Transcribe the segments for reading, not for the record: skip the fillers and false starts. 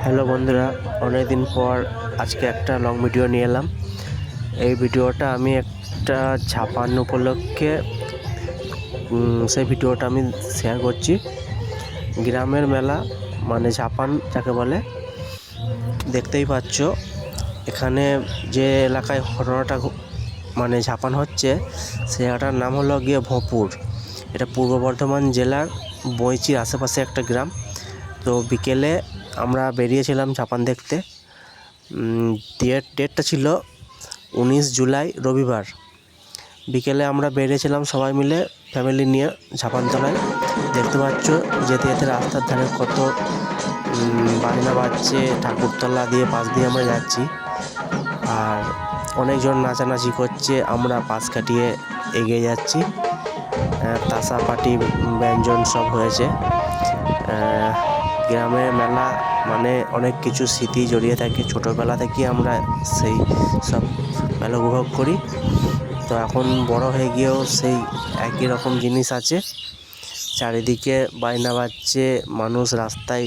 Hello বন্ধুরা, অনেকদিন পর আজকে একটা লং ভিডিও নিয়ে এলাম। এই ভিডিওটা আমি একটা ঝাপান উপলক্ষে সেই ভিডিওটা আমি শেয়ার করছি। গ্রামের মেলা মানে ঝাপান যাকে বলে, দেখতেই পাচ্ছ এখানে যে এলাকায় ঘটনাটা মানে ঝাপান হচ্ছে সে জায়গাটার নাম হলো গিয়ে ভোঁপুর। এটা পূর্ব বর্ধমান জেলার বইচির আশেপাশে একটা গ্রাম। তো বিকেলে আমরা বেরিয়েছিলাম ঝাপান দেখতে। ডেটটা ছিল 19 জুলাই রবিবার। বিকেলে আমরা বেরিয়েছিলাম সবাই মিলে ফ্যামিলি নিয়ে ঝাপানতলায়। দেখতে পাচ্ছ যেতে যেতে রাস্তার ধারে কত বাজনা বাজছে, ঠাকুরতলা দিয়ে পাশ দিয়ে আমরা যাচ্ছি। আর অনেকজন নাচানাচি করছে, আমরা পাশ কাটিয়ে এগিয়ে যাচ্ছি। তাসা পাটি ব্যঞ্জন সব হয়েছে। গ্রামের মেলা মানে অনেক কিছু স্মৃতি জড়িয়ে থাকে। ছোটোবেলা থেকে আমরা সেই সব মেলা উপভোগ করি। তো এখন বড় হয়ে গিয়েও সেই একই রকম জিনিস আছে। চারিদিকে বাজনা বাজছে, মানুষ রাস্তায়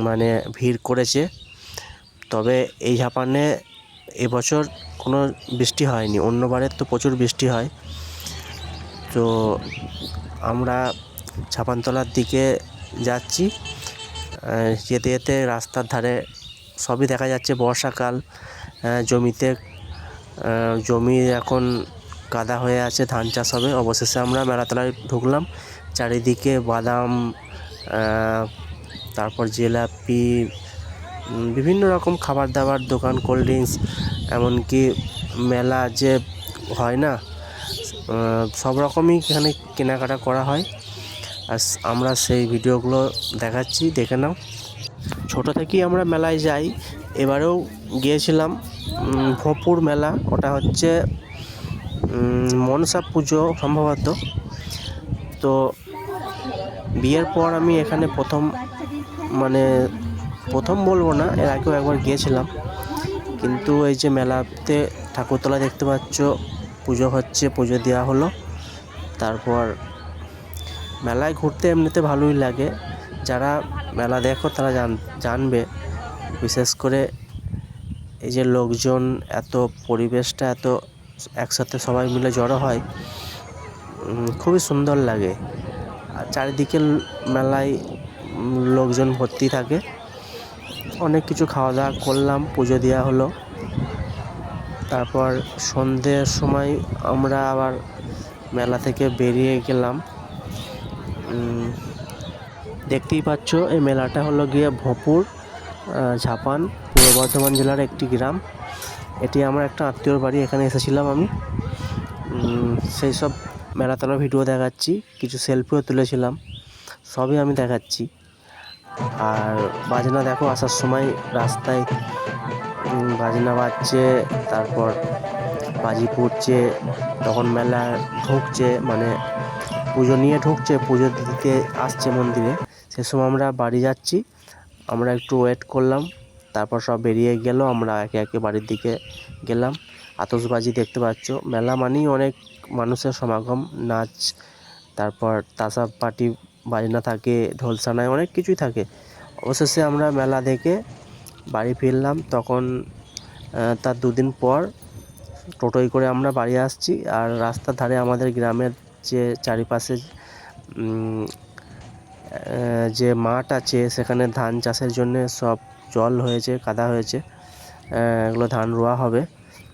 মানে ভিড় করেছে। তবে এই ঝাপানে এবছর কোনো বৃষ্টি হয়নি, অন্যবারের তো প্রচুর বৃষ্টি হয়। তো আমরা ঝাপানতলার দিকে যাচ্ছি। যেতে যেতে রাস্তার ধারে সবই দেখা যাচ্ছে। বর্ষাকাল, জমি এখন কাদা হয়ে আছে, ধান চাষ হবে। অবশেষে আমরা মেলাতলায় ঢুকলাম। চারিদিকে বাদাম, তারপর জিলাপি, বিভিন্ন রকম খাবার দাবার দোকান, কোল্ড ড্রিঙ্কস, এমনকি মেলা যে হয় না, সব রকমই এখানে কেনাকাটা করা হয়। আর আমরা সেই ভিডিওগুলো দেখাচ্ছি, দেখে নাও। ছোটো থেকেই আমরা মেলায় যাই, এবারেও গিয়েছিলাম ভোঁপুর মেলা। ওটা হচ্ছে মনসা পুজো সম্ভবত। তো বিয়ের পর আমি এখানে প্রথম বলবো না, এর আগেও একবার গিয়েছিলাম। কিন্তু এই যে মেলাতে ঠাকুরতলা দেখতে পাচ্ছ, পুজো হচ্ছে, পুজো দেওয়া হলো। তারপর মেলায় ঘুরতে এমনিতে ভালোই লাগে। যারা মেলা দেখো তারা জানবে, বিশেষ করে এই যে লোকজন, এত পরিবেশটা এত একসাথে সবাই মিলে জড়ো হয়, খুবই সুন্দর লাগে। আর চারিদিকে মেলায় লোকজন ভর্তি থাকে। অনেক কিছু খাওয়া দাওয়া করলাম, পুজো দেওয়া হলো। তারপর সন্ধ্যের সময় আমরা আবার মেলা থেকে বেরিয়ে গেলাম। দেখতেই পাচ্ছ এই মেলাটা হলো গিয়ে ভোঁপুর, ঝাপান, পূর্ব বর্ধমান জেলার একটি গ্রাম। এটি আমার একটা আত্মীয়র বাড়ি, এখানে এসেছিলাম আমি। সেই সব মেলাতলার ভিডিও দেখাচ্ছি, কিছু সেলফিও তুলেছিলাম, সবই আমি দেখাচ্ছি। আর বাজনা দেখো, আসার সময় রাস্তায় বাজনা বাজছে, তারপর বাজি ফুটছে। তখন মেলা ঢুকছে, মানে পুজো নিয়ে ঢুকছে, পুজো দিতে আসছে মন্দিরে। সে সময় আমরা বাড়ি যাচ্ছি, আমরা একটু ওয়েট করলাম। তারপর সব বেরিয়ে গেল, আমরা একে একে বাড়ির দিকে গেলাম। আতশবাজি দেখতে পাচ্ছ, মেলা মানেই অনেক মানুষের সমাগম, নাচ, তারপর তাসা পাটি বাজনা থাকে, ঢোলসানায় অনেক কিছুই থাকে। অবশেষে আমরা মেলা দেখে বাড়ি ফিরলাম। তখন তার দুদিন পর টোটোয় করে আমরা বাড়ি আসছি। আর রাস্তার ধারে আমাদের গ্রামের যে চারিপাশে যে মাঠ আছে, সেখানে ধান চাষের জন্য সব জল হয়েছে, কাদা হয়েছে, এগুলো ধান রোয়া হবে।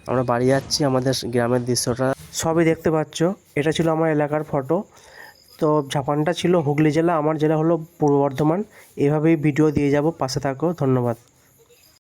আমরা বাড়ি যাচ্ছি, আমাদের গ্রামের দৃশ্যটা সবই দেখতে পাচ্ছ। এটা ছিল আমার এলাকার ফটো। তো ঝাপানটা ছিল হুগলি জেলা, আমার জেলা হলো পূর্ব বর্ধমান। এভাবেই ভিডিও দিয়ে যাব, পাশে থাকো। ধন্যবাদ।